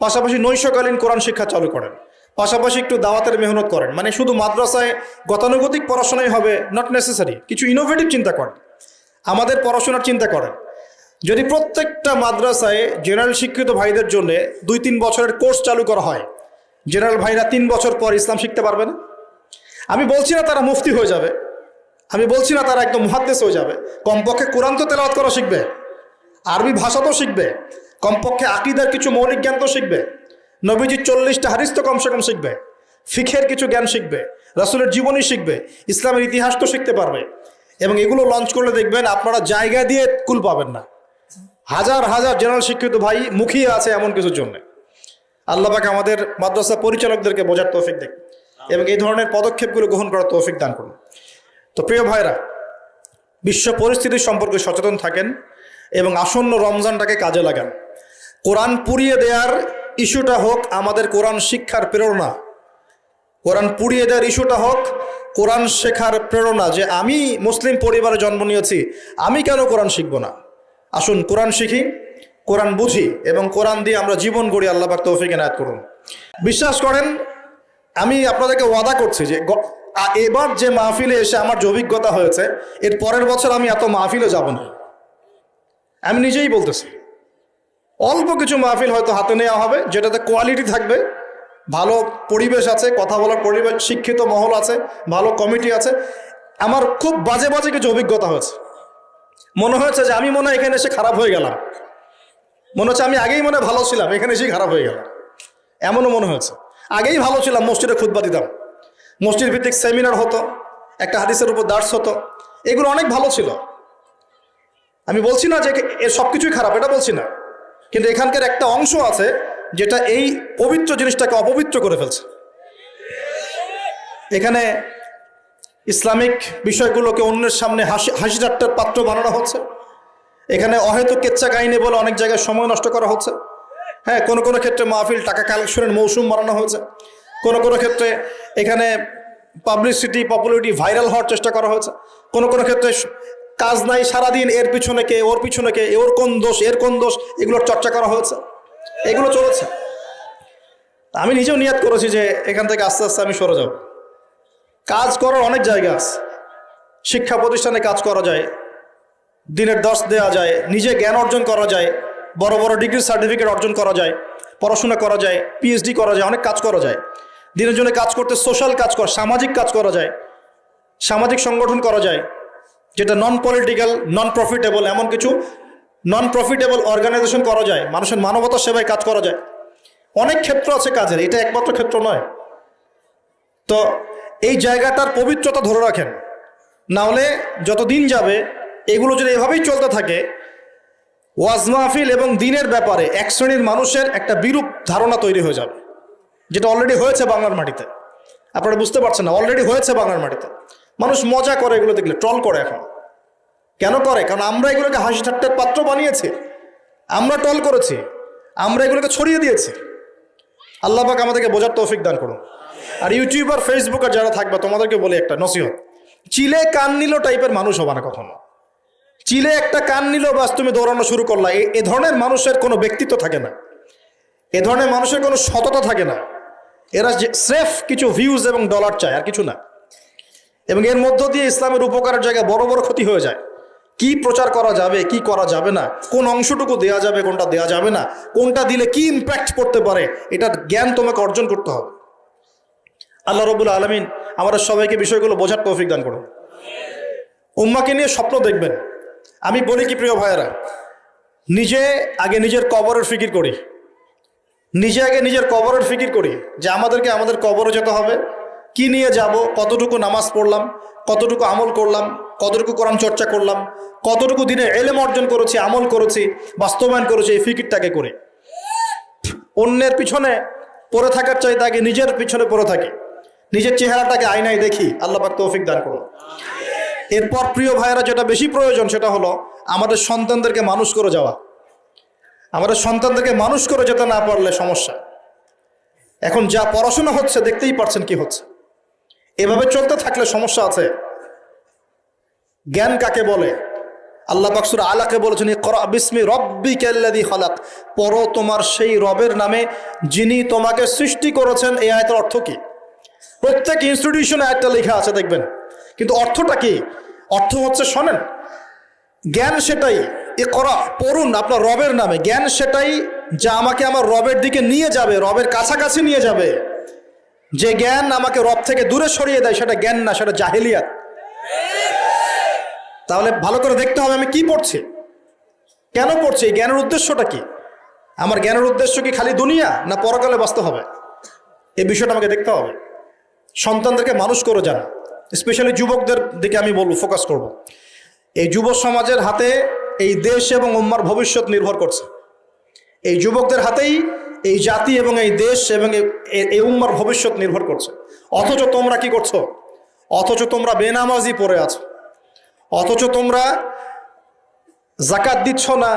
পাশাপাশি নৈশকালীন কোরআন শিক্ষা চালু করেন, পাশাপাশি একটু দাওয়াতের মেহনত করেন। মানে শুধু মাদ্রাসায় গতানুগতিক পড়াশোনাই হবে, নট নেসেসারি, কিছু ইনোভেটিভ চিন্তা করেন, আমাদের পড়াশোনার চিন্তা করেন। যদি প্রত্যেকটা মাদ্রাসায় জেনারেল শিক্ষিত ভাইদের জন্য 2-3 বছরের কোর্স চালু করা হয়, জেনারেল ভাইরা 3 বছর পর ইসলাম শিখতে পারবে না? আমি বলছি না তারা মুফতি হয়ে যাবে, আমি বলছি না তারা একদম মুহাদ্দিস হয়ে যাবে, কমপক্ষে কোরআন তো তেলাওয়াত করা শিখবে, আরবি ভাষা তো শিখবে, কমপক্ষে আকীদার কিছু মৌলিক জ্ঞান তো শিখবে, নবীজির 40টা হাদিস তো কমসে কম শিখবে, ফিকহের কিছু জ্ঞান শিখবে, রাসূলের জীবনী শিখবে, ইসলামের ইতিহাস তো শিখতে পারবে। এবং এগুলো লঞ্চ করলে দেখবেন আপনারা জায়গা দিয়ে কুল পাবেন না। হাজার হাজার জেনারেল শিক্ষিত ভাই মুখিয়ে আছে এমন কিছুর জন্য। আল্লাহ পাক আমাদের মাদ্রাসা পরিচালকদেরকে বোঝার তৌফিক দেন এবং এই ধরনের পদক্ষেপগুলো গ্রহণ করার তৌফিক দান করুন। তো প্রিয় ভাইরা, বিশ্ব পরিস্থিতি সম্পর্কে সচেতন থাকেন, এবং আসন্ন রমজানটাকে কাজে লাগান। কোরআন পুড়িয়ে দেওয়ার ইস্যুটা হোক আমাদের কোরআন শিক্ষার প্রেরণা, কোরআন পুড়িয়ে দেওয়ার ইস্যুটা হোক কোরআন শেখার প্রেরণা, যে আমি মুসলিম পরিবারে জন্ম নিয়েছি, আমি কেন কোরআন শিখব না। আসুন কোরআন শিখি, কোরআন বুঝি এবং কোরআন দিয়ে আমরা জীবন গড়ি। আল্লাহ পাক তৌফিক এনায়েত করুন। বিশ্বাস করেন, আমি আপনাদেরকে ওয়াদা করছি যে এবার যে মাহফিলে এসে আমার যে অভিজ্ঞতা হয়েছে, এর পরের বছর আমি এত মাহফিলে যাব না। আমি নিজেই বলতেছি, অল্প কিছু মাহফিল হয়তো হাতে নেওয়া হবে, যেটাতে কোয়ালিটি থাকবে, ভালো পরিবেশ আছে, কথা বলার পরিবেশ, শিক্ষিত মহল আছে, ভালো কমিটি আছে। আমার খুব বাজে বাজে কিছু অভিজ্ঞতা হয়েছে। মনে হয়েছে যে আমি মনে হয় এখানে এসে খারাপ হয়ে গেলাম, মনে হচ্ছে আমি আগেই মনে ভালো ছিলাম, এখানে এসেই খারাপ হয়ে গেলাম, এমনও মনে হয়েছে। আগেই ভালো ছিলাম, মসজিদে খুতবা দিতাম, মসজিদ ভিত্তিক সেমিনার হতো, একটা হাদিসের উপর দার্স হতো, এগুলো অনেক ভালো ছিল। আমি বলছি না যে এর সব কিছুই খারাপ, এটা বলছি না, কিন্তু এখানকার একটা অংশ আছে যেটা এই পবিত্র জিনিসটাকে অপবিত্র করে ফেলছে। এখানে ইসলামিক বিষয়গুলোকে অন্যের সামনে হাসি ঠাট্টার পাত্র বানানো হচ্ছে। এখানে অহেতুক কেচ্চা কাহিনী বলে অনেক জায়গায় সময় নষ্ট করা হচ্ছে। হ্যাঁ, কোনো কোনো ক্ষেত্রে মাহফিল টাকা কালেকশনের মৌসুম বানানো হয়েছে, কোনো কোনো ক্ষেত্রে এখানে পাবলিসিটি, পপুলারিটি, ভাইরাল হওয়ার চেষ্টা করা হয়েছে, কোনো কোনো ক্ষেত্রে কাজ নাই, সারাদিন এর পিছনে কে, ওর পিছনে কে, ওর কোন দোষ, এর কোন দোষ, এগুলোর চর্চা করা হয়েছে, এগুলো চলেছে। আমি নিজেও নিয়াত করেছি যে এখান থেকে আস্তে আস্তে আমি সরে যাব। কাজ করার অনেক জায়গা আছে, শিক্ষা প্রতিষ্ঠানে কাজ করা যায়, দিনের দর্শ দেওয়া যায়, নিজে জ্ঞান অর্জন করা যায়, বড় বড় ডিগ্রি সার্টিফিকেট অর্জন করা যায়, পড়াশোনা করা যায়, পিএইচডি করা যায়, অনেক কাজ করা যায়। দিনের জন্য কাজ করতে সোশ্যাল কাজ করা, সামাজিক কাজ করা যায়, সামাজিক সংগঠন করা যায়, যেটা নন পলিটিক্যাল, নন প্রফিটেবল, এমন কিছু নন প্রফিটেবল অর্গানাইজেশন করা যায়, মানুষের মানবতার সেবায় কাজ করা যায়। অনেক ক্ষেত্র আছে কাজের, এটা একমাত্র ক্ষেত্র নয়। তো এই জায়গাটার পবিত্রতা ধরে রাখেন, না হলে যত দিন যাবে এগুলো যদি এভাবেই চলতে থাকে, ওয়াজ মাহফিল এবং দিনের ব্যাপারে এক শ্রেণীর মানুষের একটা বিরূপ ধারণা তৈরি হয়ে যাবে, যেটা অলরেডি হয়েছে বাংলার মাটিতে। আপনারা বুঝতে পারছেন না, অলরেডি হয়েছে বাংলার মাটিতে। মানুষ মজা করে এগুলো দেখলে, ট্রল করে। এখন কেন করে? কারণ আমরা এগুলোকে হাসি ঠাট্টার পাত্র বানিয়েছি, আমরা ট্রল করেছি, আমরা এগুলোকে ছড়িয়ে দিয়েছি। আল্লাহ পাক আমাদেরকে বোঝার তৌফিক দান করুন। আর ইউটিউবার, ফেসবুকার যারা থাকবে, তোমাদেরকে বলি একটা নসিহত, চিলে কান নিল টাইপের মানুষ হবে না কখনো। চিলে একটা কান নিল, বাস তুমি দৌড়ানো শুরু করলা। এ ধরনের মানুষের কোনো ব্যক্তিত্ব থাকে না, এ ধরনের মানুষের কোনো সততা থাকে না। এরা স্রেফ কিছু ভিউজ এবং ডলার চায়, আর কিছু না। এবং এর মধ্য দিয়ে ইসলামের উপকারের জায়গায় বড় বড় ক্ষতি হয়ে যায়। কি প্রচার করা যাবে, কি করা যাবে না, কোন অংশটুকু দেয়া যাবে, কোনটা দেয়া যাবে না, কোনটা দিলে কি ইম্প্যাক্ট পড়তে পারে, এটার জ্ঞান তোমাকে অর্জন করতে হবে। আল্লাহ রাব্বুল আলামিন আমাদের সবাইকে বিষয়গুলো বোঝার তৌফিক দান করুন। উম্মাকে নিয়ে স্বপ্ন দেখবেন। আমি বলি কি প্রিয় ভাইয়েরা, নিজে আগে নিজের কবরের ফিকির করি, নিজে আগে নিজের কবরের ফিকির করি যে আমাদেরকে আমাদের কবরে যেতে হবে, কি নিয়ে যাব, কতটুকু নামাজ পড়লাম, কতটুকু আমল করলাম, কতটুকু কোরআন চর্চা করলাম, কতটুকু দিনে এলেম অর্জন করেছি, আমল করেছি, বাস্তবায়ন করেছি, এই ফিকিরটাকে করে। অন্যের পিছনে পড়ে থাকার চাইতে আগে নিজের পিছনে পড়ে থাকি, নিজের চেহারাটাকে আয়নায় দেখি। আল্লাহ পাক তৌফিক দান করুন। এরপর প্রিয় ভাইয়েরা, যেটা বেশি প্রয়োজন সেটা হলো আমাদের সন্তানদেরকে মানুষ করে যাওয়া। আমাদের সন্তানদেরকে মানুষ করে যেতে না পারলে সমস্যা। এখন যা পড়াশোনা হচ্ছে দেখতেই পারছেন কি হচ্ছে, এভাবে চলতে থাকলে সমস্যা আছে। জ্ঞান কাকে বলে? আল্লাহ পাক সূরা আলাকে বলেছেন, ইকরা বিসমি রাব্বিকাল্লাযী খালাক, পড়ো তোমার সেই রবের নামে যিনি তোমাকে সৃষ্টি করেছেন। এই আয়াতের অর্থ কি? প্রত্যেক ইনস্টিটিউশনে আয়াতটা লেখা আছে দেখবেন, কিন্তু অর্থটা কি? অর্থ হচ্ছে, শোনেন, জ্ঞান সেটাই, ইকরা পড়ুন আপনার রবের নামে। জ্ঞান সেটাই যা আমাকে আমার রবের দিকে নিয়ে যাবে, রবের কাছাকাছি নিয়ে যাবে। যে জ্ঞান আমাকে রব থেকে দূরে সরিয়ে দেয় সেটা জ্ঞান না, সেটা জাহেলিয়াত। তাহলে ভালো করে দেখতে হবে আমি কি পড়ছি, কেন পড়ছি, এই জ্ঞানের উদ্দেশ্যটা কি? আমার জ্ঞানের উদ্দেশ্য কি খালি দুনিয়া, না পরকালে বাঁচতে হবে? এই বিষয়টা আমাকে দেখতে হবে। সন্তানদেরকে মানুষ করে যান, স্পেশালি যুবকদের দিকে আমি বলবো, ফোকাস করব। এই যুব সমাজের হাতে এই দেশ এবং উম্মার ভবিষ্যৎ নির্ভর করছে। এই যুবকদের হাতেই এই জাতি এবং এই দেশ এবং এই উম্মার ভবিষ্যৎ নির্ভর করছে। অথচ তোমরা কি করছো? অথচ তোমরা বেনামাজি পড়ে আছো, অথচ তোমরা জাকাত দিচ্ছ না,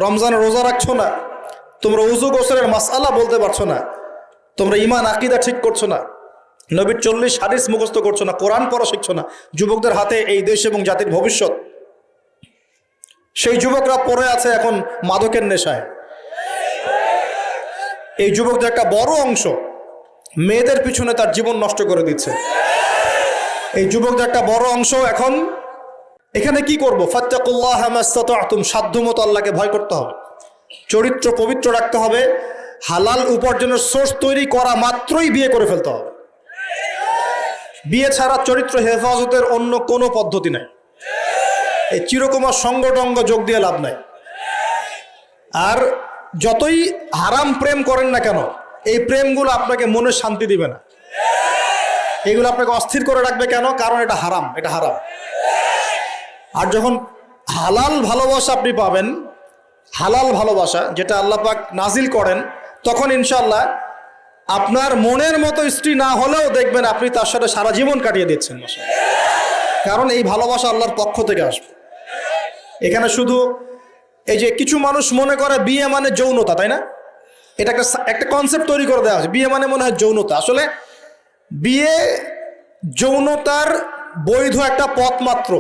রমজানের রোজা রাখছো না, তোমরা উযু গোসলের মাসআলা বলতে পারছো না, তোমরা ঈমান আকীদা ঠিক করছো না, নবীর 40 হাদিস মুখস্থ করছো না, কোরআন পড়া শিখছো না। যুবকদের হাতে এই দেশ এবং জাতির ভবিষ্যৎ। সেই যুবকরা পড়ে আছে এখন মাদকের নেশায়। এই যুবকদের একটা বড় অংশ মেয়েদের পিছনে তার জীবন নষ্ট করে দিচ্ছে। এই যুবকদের একটা বড় অংশ এখন এখানে কি করবো, ফাত্তাকুল্লাহ মাসতাতা'তুম, সাধ্যমতো আল্লাহকে ভয় করতে হবে, চরিত্র পবিত্র রাখতে হবে, হালাল উপার্জনের সোর্স তৈরি করা মাত্রই বিয়ে করে ফেলতে হবে। বিয়ে ছাড়া চরিত্র হেফাজতের অন্য কোনো পদ্ধতি নাই। এই চিরকুমার সঙ্গটঙ্গ যোগ দিয়ে লাভ নাই। আর যতই হারাম প্রেম করেন না কেন, এই প্রেমগুলো আপনাকে মনে শান্তি দিবে না, এগুলো আপনাকে অস্থির করে রাখবে। কেন? কারণ এটা হারাম, এটা হারাম। আর যখন হালাল ভালোবাসা আপনি পাবেন, হালাল ভালোবাসা যেটা আল্লাহ পাক নাজিল করেন, তখন ইনশাআল্লাহ আপনার মনের মতো স্ত্রী না হলেও দেখবেন আপনি তার সাথে সারা জীবন কাটিয়ে দিচ্ছেন। কারণ এই ভালোবাসা আল্লাহর পক্ষ থেকে আসবে। এখানে শুধু এই যে কিছু মানুষ মনে করে বিয়ে মানে যৌনতা, তাই না? এটা একটা কনসেপ্ট তৈরি করে দেওয়া হয়েছে, বিয়ে মানে মনে হয় যৌনতা। আসলে বিয়ে যৌনতার বৈধ একটা পথ মাত্র,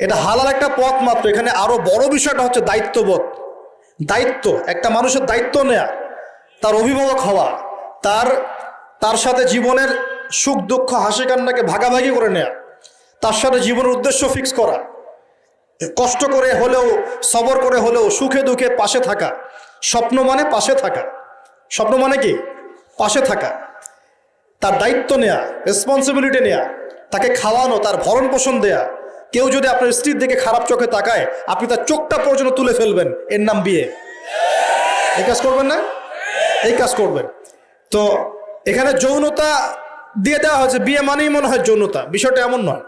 এটা হালাল একটা পথ মাত্র। এখানে আরো বড় বিষয়টা হচ্ছে দায়িত্ববোধ। দায়িত্ব, একটা মানুষের দায়িত্ব নেয়া, তার অভিভাবক হওয়া, তার সাথে জীবনের সুখ দুঃখ হাসি কান্নাকে ভাগাভাগি করে নেয়া, তার সাথে জীবনের উদ্দেশ্য ফিক্স করা, কষ্ট করে হলেও সবর করে হলেও সুখে দুঃখে পাশে থাকা। স্বপ্ন মানে পাশে থাকা, স্বপ্ন মানে কি? পাশে থাকা। তার দায়িত্ব নেয়া, রেসপন্সিবিলিটি নেয়া, তাকে খাওয়ানো, তার ভরণ পোষণ দেয়া। কেউ যদি আপনার স্ত্রীর দিকে খারাপ চোখে তাকায়, আপনি তার চোখটা পর্যন্ত তুলে ফেলবেন, এর নাম বিয়ে। এই কাজ করবেন না? এই কাজ করবেন। তো এখানে যৌনতা দিয়ে দেওয়া হয়েছে, বিয়ে মানেই মনে হয় যৌনতা। বিষয়টা এমন নয়,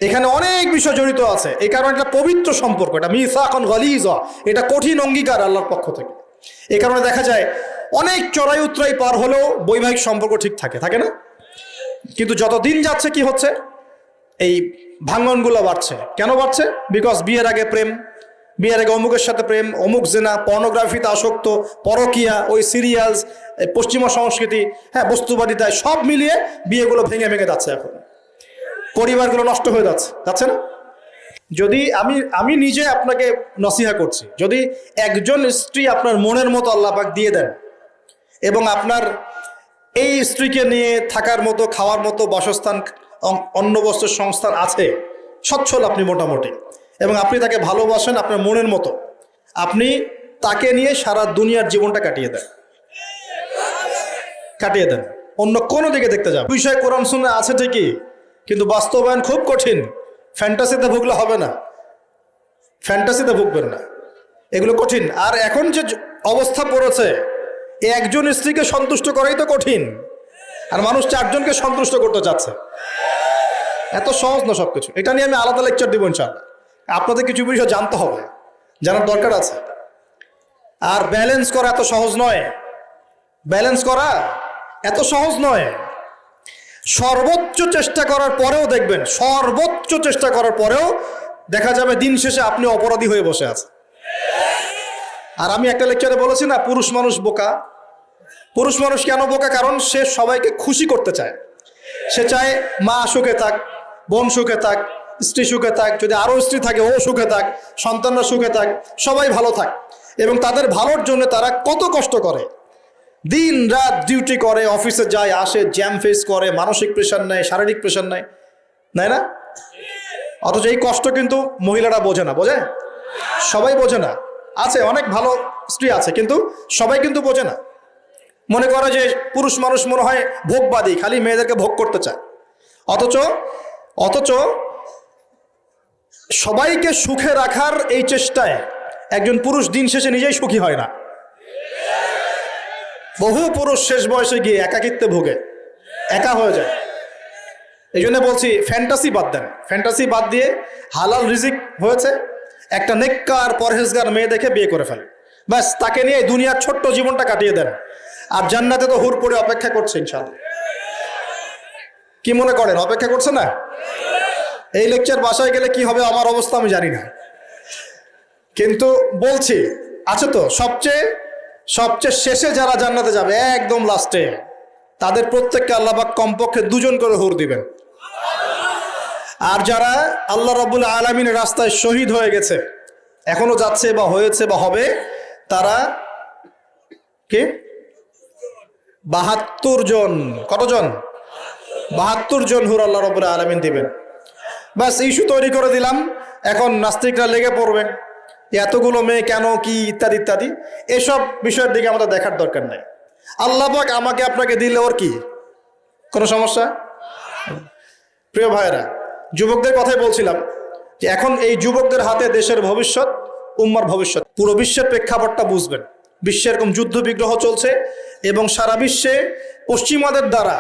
এখানে অনেক বিষয় জড়িত আছে। এই কারণে এটা পবিত্র সম্পর্ক, এটা মিসাকুন গালিযা, এটা কঠিন অঙ্গীকার আল্লাহর পক্ষ থেকে। এই কারণে দেখা যায় অনেক চড়াই উতরাই পার হলেও বৈবাহিক সম্পর্ক ঠিক থাকে না? কিন্তু যত দিন যাচ্ছে কি হচ্ছে, এই ভাঙ্গনগুলো বাড়ছে। কেন বাড়ছে? বিকজ বিয়ের আগে প্রেম, বিয়ের আগে অমুকের সাথে প্রেম, অমুক জেনা, পর্নোগ্রাফিতে আসক্ত, পরকিয়া, ওই সিরিয়ালস, পশ্চিমা সংস্কৃতি, হ্যাঁ, বস্তুবাদিতায়, সব মিলিয়ে বিয়েগুলো ভেঙে ভেঙে যাচ্ছে। এখন পরিবারগুলো নষ্ট হয়ে যাচ্ছে না? যদি আমি নিজে আপনাকে নসিহা করছি, যদি একজন স্ত্রী আপনার মনের মতো আল্লাহ পাক দিয়ে দেন এবং আপনার এই স্ত্রীকে নিয়ে থাকার মতো, খাওয়ার মতো বাসস্থান, অন্ন বস্ত্রের সংস্থান আছে, সচ্ছল আপনি মোটামুটি, এবং আপনি তাকে ভালোবাসেন আপনার মনের মতো, আপনি তাকে নিয়ে সারা দুনিয়ার জীবনটা কাটিয়ে দেন, অন্য কোনো দিকে দেখতে যান। বিষয় কোরআন সুন্নাহ আছে ঠিকই, কিন্তু বাস্তবায়ন খুব কঠিন। ফ্যান্টাসিতে ভুগলে হবে না, ফ্যান্টাসিতে ভুগবেন না, এগুলো কঠিন। আর এখন যে অবস্থা পড়েছে, একজন স্ত্রীকে সন্তুষ্ট করাই তো কঠিন, আর মানুষ 4 জনকে সন্তুষ্ট করতে চাচ্ছে। এত সহজ না সবকিছু। এটা নিয়ে আমি আলাদা লেকচার দিব ইনশাআল্লাহ। আপনাদের কিছু বিষয় জানতে হবে, জানার দরকার আছে। আর ব্যালেন্স করা এত সহজ নয়, ব্যালেন্স করা এত সহজ নয়। সর্বোচ্চ চেষ্টা করার পরেও দেখবেন, সর্বোচ্চ চেষ্টা করার পরেও দেখা যাবে দিন শেষে আপনি অপরাধী হয়ে বসে আছেন। আর আমি একটা লেকচারে বলেছি না, পুরুষ মানুষ বোকা। পুরুষ মানুষ কেন বোকা? কারণ সে সবাইকে খুশি করতে চায়। সে চায় মা সুখে থাক, বোন সুখে থাক, স্ত্রী সুখে থাক, যদি আরও স্ত্রী থাকে ও সুখে থাক, সন্তানরা সুখে থাক, সবাই ভালো থাক। এবং তাদের ভালোর জন্য তারা কত কষ্ট করে, দিন রাত ডিউটি করে, অফিসে যায় আসে, জ্যাম ফেস করে, মানসিক প্রেশার নেয়, শারীরিক প্রেশার নেয়, নেয় না? অথচ এই কষ্ট কিন্তু মহিলারা বোঝে না। বোঝে? সবাই বোঝে না। আছে অনেক ভালো স্ত্রী আছে, কিন্তু সবাই কিন্তু বোঝে না। মনে করে যে পুরুষ মানুষ মনে হয় ভোগবাদী, খালি মেয়েদেরকে ভোগ করতে চায়। অথচ সবাইকে সুখে রাখার এই চেষ্টায় একজন পুরুষ দিন শেষে নিজেই সুখী হয় না। বহু পুরুষ শেষ বয়সে গিয়ে একাকিত্বে ভোগে, একা হয়ে যায়। এই জন্য বলছি, ফ্যান্টাসি বাদ দেন। ফ্যান্টাসি বাদ দিয়ে হালাল রিজিক হয়েছে, একটা নেককার পরহেজগার মেয়ে দেখে বিয়ে করে ফেলেন, ব্যাস তাকে নিয়ে দুনিয়ার ছোট্ট জীবনটা কাটিয়ে দেন। আর জান্নাতে তো হুর পড়ে অপেক্ষা করছে ইনশাআল্লাহ। কি মনে করেন অপেক্ষা করছে না? এই লেকচার বাসায় গেলে কি হবে আমার অবস্থা আমি জানি না। কিন্তু বলছি আছে তো সবচেয়ে সবচেয়ে শেষে যারা জান্নাতে যাবে একদম লাস্টে, তাদের প্রত্যেককে আল্লাহ পাক কমপক্ষে 2 জন করে হুর দিবেন। আর যারা আল্লাহ রাব্বুল আলামিনের রাস্তায় শহীদ হয়ে গেছে, এখনো যাচ্ছে বা হয়েছে বা হবে, তারা কে 72 জন। কতজন? 72 জন হুর আল্লাহ রাব্বুল আলামিন দিবেন। বাস ইস্যু তৈরি করে দিলাম, এখন নাস্তিকরা লেগে পড়বে এতগুলো মেয়ে কেন, কি ইত্যাদি ইত্যাদি। এসব বিষয়ের দিকে আমাদের দেখার দরকার নাই। আল্লাহ পাক আমাকে আপনাকে দিলে ওর কি কোনো সমস্যা? প্রিয় ভাইয়েরা, যুবকদের কথাই বলছিলাম যে এখন এই যুবকদের হাতে দেশের ভবিষ্যৎ, উম্মার ভবিষ্যৎ। পুরো বিশ্বের প্রেক্ষাপটটা বুঝবেন। বিশ্বে এরকম যুদ্ধ বিগ্রহ চলছে এবং সারা বিশ্বে পশ্চিমাদের দ্বারা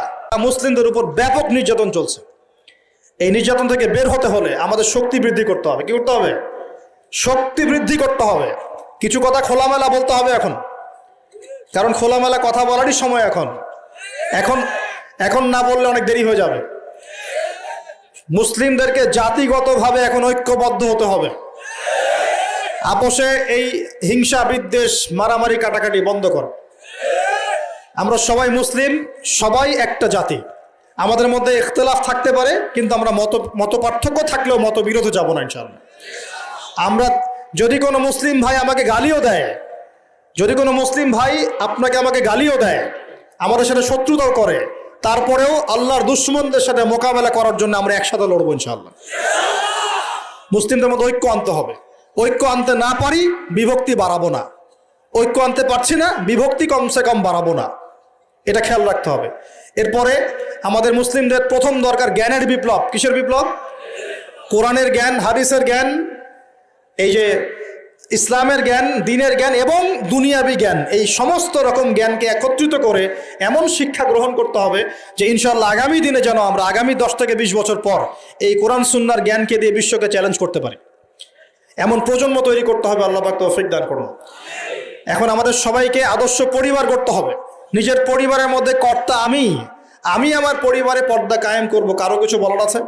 মুসলিমদের উপর ব্যাপক নির্যাতন চলছে। এই নির্যাতন থেকে বের হতে হলে আমাদের শক্তি বৃদ্ধি করতে হবে। কি করতে হবে? শক্তি বৃদ্ধি করতে হবে। কিছু কথা খোলামেলা বলতে হবে এখন, কারণ খোলামেলা কথা বলারই সময় এখন। এখন এখন না বললে অনেক দেরি হয়ে যাবে। মুসলিমদেরকে জাতিগতভাবে এখন ঐক্যবদ্ধ হতে হবে। আপোষে এই হিংসা, বিদ্বেষ, মারামারি, কাটাকাটি বন্ধ কর। আমরা সবাই মুসলিম, সবাই একটা জাতি। আমাদের মধ্যে ইখতিলাফ থাকতে পারে, কিন্তু আমরা মত পার্থক্য থাকলেও মতবিরোধে যাব না ইনশাআল্লাহ। আমরা যদি কোনো মুসলিম ভাই আমাকে গালিও দেয়, যদি কোনো মুসলিম ভাই আপনাকে আমাকে গালিও দেয়, আমাদের সাথে শত্রুতাও করে, তারপরেও আল্লাহর দুশমনদের সাথে মোকাবেলা করার জন্য আমরা একসাথে লড়বো ইনশাআল্লাহ। মুসলিমদের মধ্যে ঐক্য আনতে হবে। ঐক্য আনতে না পারি, বিভক্তি বাড়াবো না। ঐক্য আনতে পারছি না, বিভক্তি কমসে কম বাড়াবো না। এটা খেয়াল রাখতে হবে। এরপরে আমাদের মুসলিমদের প্রথম দরকার জ্ঞানের বিপ্লব। কিসের বিপ্লব? কোরআনের জ্ঞান, হাদিসের জ্ঞান, এই যে ইসলামের জ্ঞান, দ্বীনের জ্ঞান এবং দুনিয়াবি জ্ঞান, এই সমস্ত রকম জ্ঞানকে একত্রিত করে এমন শিক্ষা গ্রহণ করতে হবে যে ইনশাআল্লাহ আগামী দিনে যেন আমরা আগামী 10 থেকে 20 বছর পর এই কোরআন সুন্নাহর জ্ঞানকে দিয়ে বিশ্বকে চ্যালেঞ্জ করতে পারি। এমন প্রজন্ম তৈরি করতে হবে। আল্লাহ পাক তৌফিক দান করুন। এখন আমাদের সবাইকে আদর্শ পরিবার করতে হবে। নিজের পরিবারের মধ্যে কর্তা আমি আমার পরিবারে পর্দা কায়েম করব, কারো কিছু বলার আছে?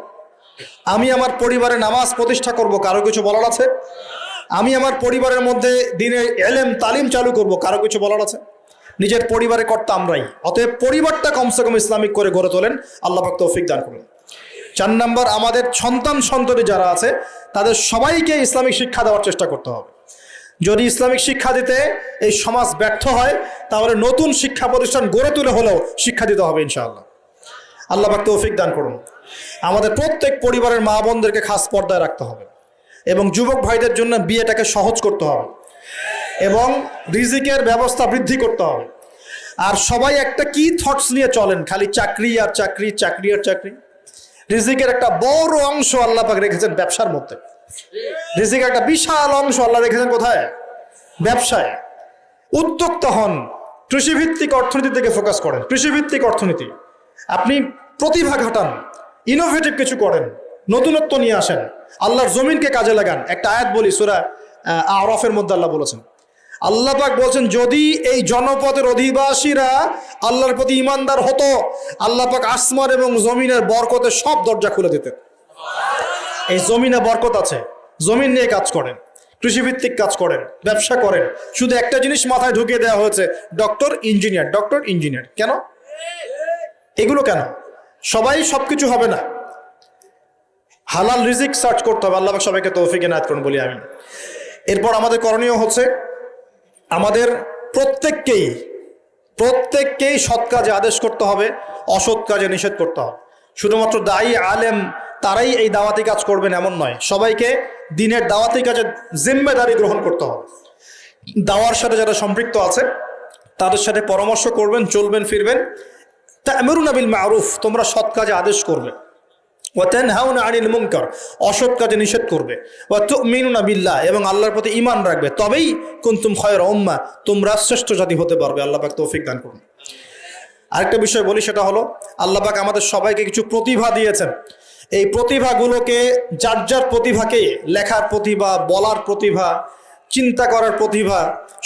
আমি আমার পরিবারে নামাজ প্রতিষ্ঠা করব, কারো কিছু বলার আছে? আমি আমার পরিবারের মধ্যে দ্বীনের ইলম তালিম চালু করব, কারো কিছু বলার আছে? নিজের পরিবারে কর্তা আমরাই। অতএব পরিবারটা কমসে কম ইসলামিক করে গড়ে তোলেন। আল্লাহ পাক তৌফিক দান করুন। 4 নম্বর, আমাদের সন্তান যারা আছে তাদের সবাইকে ইসলামিক শিক্ষা দেওয়ার চেষ্টা করতে হবে। যদি ইসলামিক শিক্ষা দিতে এই সমাজ ব্যর্থ হয়, তাহলে নতুন শিক্ষা প্রতিষ্ঠান গড়ে তুলে হলেও শিক্ষা দিতে হবে ইনশাআল্লাহ। আল্লাহ পাক তৌফিক দান করুন। আমাদের প্রত্যেক পরিবারের মা বোনদেরকে খাস পর্দায় রাখতে হবে এবং যুবক ভাইদের জন্য বিয়েটাকে সহজ করতে হবে এবং রিজিকের ব্যবস্থা বৃদ্ধি করতে হবে। আর সবাই একটা কি থটস নিয়ে চলেন, খালি চাকরি আর চাকরি, চাকরি আর চাকরি। রিজিকের একটা বড় অংশ আল্লাহ পাক রেখেছেন ব্যবসার মধ্যে। রিজিকের একটা বিশাল অংশ আল্লাহ রেখেছেন কোথায়? ব্যবসায়। উদ্যোক্তা হন, কৃষিভিত্তিক অর্থনীতি থেকে ফোকাস করেন। কৃষিভিত্তিক অর্থনীতি, আপনি প্রতিভা ঘটান, ইনোভেটিভ কিছু করেন, নতুনত্ব নিয়ে আসেন, আল্লাহর জমিনকে কাজে লাগান। একটা আয়াত বলি, সূরা আরাফের মধ্যে আল্লাহ বলেছেন, আল্লাহ পাক বলছেন, যদি এই জনপদের অধিবাসীরা আল্লাহর প্রতি ইমানদার হতো, আল্লাহ পাক আসমান এবং জমিনের বরকতের সব দরজা খুলে দিতেন। এই জমিনে বরকত আছে, জমিন নিয়ে কাজ করেন, কৃষিভিত্তিক কাজ করেন, ব্যবসা করেন। শুধু একটা জিনিস মাথায় ঢুকিয়ে দেওয়া হয়েছে, ডক্টর ইঞ্জিনিয়ার, ডক্টর ইঞ্জিনিয়ার। কেন এগুলো? কেন? সবাই সবকিছু হবে না। হালাল রিজিক সার্চ করতে হবে। আল্লাহ পাক সবাইকে তৌফিক এনায়েত করুন বলি আমিন। এরপর আমাদের করণীয় হচ্ছে আমাদের প্রত্যেককেই সৎ কাজে আদেশ করতে হবে, অসৎ কাজে নিষেধ করতে হবে। শুধুমাত্র দায়ী আলেম তারাই এই দাওয়াতি কাজ করবেন এমন নয়, সবাইকে দ্বীনের দাওয়াতি কাজে জিম্মেদারি গ্রহণ করতে হবে। দাওয়ার সাথে যারা সম্পৃক্ত আছে তাদের সাথে পরামর্শ করবেন, চলবেন ফিরবেন। তা'মুরুনা বিল মা'রুফ, তোমরা সৎ কাজে আদেশ করবে। ওয়া তানহাউনা আনিল মুনকার, অসৎ কাজে নিষেধ করবে। ওয়া তু'মিনুনা বিল্লাহ, এবং আল্লাহর প্রতি ঈমান রাখবে। তবেই কুনতুম খায়রা উম্মাহ, তোমরা শ্রেষ্ঠ জাতি হতে পারবে। আল্লাহ পাক তৌফিক দান করুন। আরেকটা বিষয় বলি, সেটা হলো আল্লাহ পাক আমাদের সবাইকে কিছু প্রতিভা দিয়েছেন। এই প্রতিভাগুলোকে, যার যার প্রতিভাকে, লেখার প্রতিভা, বলার প্রতিভা, চিন্তা করার প্রতিভা,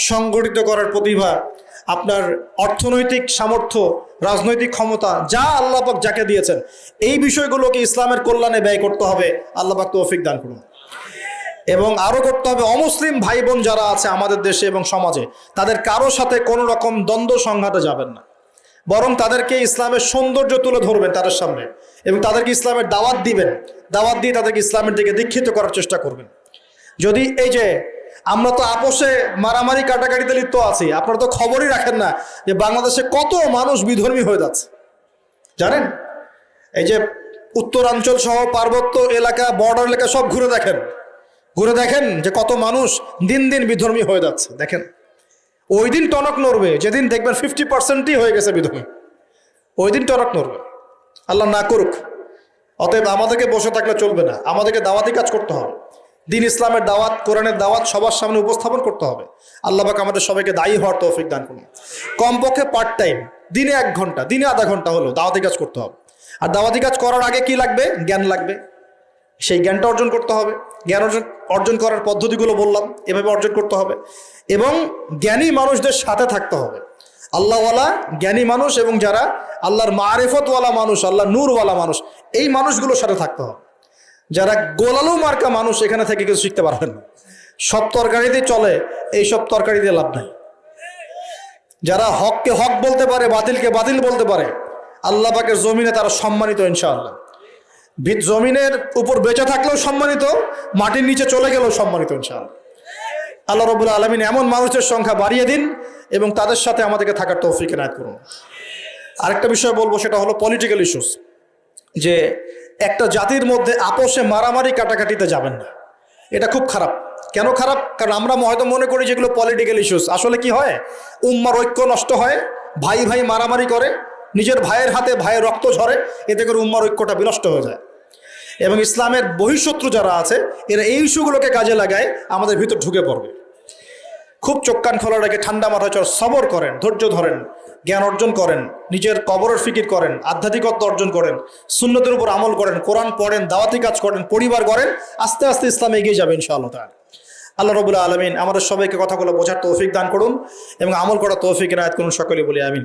সংগঠিত করার প্রতিভা, আপনার অর্থনৈতিক সামর্থ্য, রাজনৈতিক ক্ষমতা, যা আল্লাহ পাক যাকে দিয়েছেন, এই বিষয়গুলোকে ইসলামের কল্যাণে ব্যয় করতে হবে। আল্লাহ পাক তৌফিক দান করুন। এবং আরও করতে হবে অমুসলিম ভাই বোন যারা আছে আমাদের দেশে এবং সমাজে, তাদের কারো সাথে কোনো রকম দ্বন্দ্ব সংঘাতে যাবেন না, বরং তাদেরকে ইসলামের সৌন্দর্য তুলে ধরবেন তাদের সামনে এবং তাদেরকে ইসলামের দাওয়াত দিবেন, দাওয়াত দিয়ে তাদেরকে ইসলামের দিকে দীক্ষিত করার চেষ্টা করবেন। যদি এই যে আমরা তো আপোষে মারামারি কাটাকাটিতে লিপ্ত আছি, আপনারা তো খবরই রাখেন না যে বাংলাদেশে কত মানুষ বিধর্মী হয়ে যাচ্ছে, জানেন? এই যে উত্তরাঞ্চল সহ পার্বত্য এলাকা, বর্ডার এলাকা সব ঘুরে দেখেন যে কত মানুষ দিন দিন বিধর্মী হয়ে যাচ্ছে। দেখেন, ওই দিন টনক নড়বে যেদিন দেখবেন 50%ই হয়ে গেছে বিধর্মী, ওই দিন টনক নড়বে। আল্লাহ না করুক। অতএব আমাদেরকে বসে থাকলে চলবে না, আমাদেরকে দাওয়াতি কাজ করতে হবে, দিন ইসলামের দাওয়াত, কোরআনের দাওয়াত সবার সামনে উপস্থাপন করতে হবে। আল্লাহ পাক আমাদের সবাইকে দায়ী হওয়ার তৌফিক দান করুন। কমপক্ষে পার্ট টাইম, দিনে 1 ঘন্টা, দিনে আধা ঘন্টা হলো দাওয়াতি কাজ করতে হবে। আর দাওয়াতি কাজ করার আগে কি লাগবে? জ্ঞান লাগবে, সেই জ্ঞানটা অর্জন করতে হবে। জ্ঞান অর্জন করার পদ্ধতিগুলো বললাম, এভাবে অর্জন করতে হবে এবং জ্ঞানী মানুষদের সাথে থাকতে হবে। আল্লাহওয়ালা জ্ঞানী মানুষ এবং যারা আল্লাহর মারিফতওয়ালা মানুষ, আল্লাহ নূরওয়ালা মানুষ, এই মানুষগুলোর সাথে থাকতে হবে। যারা গোলালু মার্কা মানুষ, এখানে থেকে কিছু শিখতে পারবেন না। সব তরকারিতে চলে, এই সব তরকারি দিয়ে লাভ নাই। যারা হককে হক বলতে পারে, বাতিলকে বাতিল বলতে পারে, আল্লাহ পাকের জমিনে তারা সম্মানিত ইনশাআল্লাহ। জমিনের উপর বেঁচে থাকলেও সম্মানিত, মাটির নিচে চলে গেলেও সম্মানিত ইনশাআল্লাহ। আল্লাহ রাব্বুল আলামিন এমন মানুষের সংখ্যা বাড়িয়ে দিন এবং তাদের সাথে আমাদেরকে থাকার তৌফিক এনায়েত করুন। আরেকটা বিষয় বলবো, সেটা হলো পলিটিক্যাল ইস্যুস। যে একটা জাতির মধ্যে আপোষে মারামারি কাটাকাটিতে যাবেন না, এটা খুব খারাপ। কেন খারাপ? কারণ আমরা হয়তো মনে করি যেগুলো পলিটিক্যাল ইস্যুস, আসলে কি হয়, উম্মার ঐক্য নষ্ট হয়, ভাই ভাই মারামারি করে, নিজের ভাইয়ের হাতে ভাইয়ের রক্ত ঝরে, এতে করে উম্মার ঐক্যটা বিনষ্ট হয়ে যায়। এবং ইসলামের বহিঃশত্রু যারা আছে, এরা এই ইস্যুগুলোকে কাজে লাগায় আমাদের ভিতর ঢুকে পড়বে। খুব চোখ কান খোলা রেখে ঠান্ডা মাথায় সবর করেন, ধৈর্য ধরেন, জ্ঞান অর্জন করেন, নিজের কবরের ফিকির করেন, আধ্যাত্মিকত্ব অর্জন করেন, সুন্নতের উপর আমল করেন, কোরআন পড়েন, দাওয়াতি কাজ করেন, পরিবার করেন, আস্তে আস্তে ইসলামে এগিয়ে যাবে ইনশাআল্লাহ তাআলা। আল্লাহ রাব্বুল আলামিন আমাদের সবাইকে কথাগুলো বোঝার তৌফিক দান করুন এবং আমল করার তৌফিক এনায়েত করুন। সকলে বলি আমিন।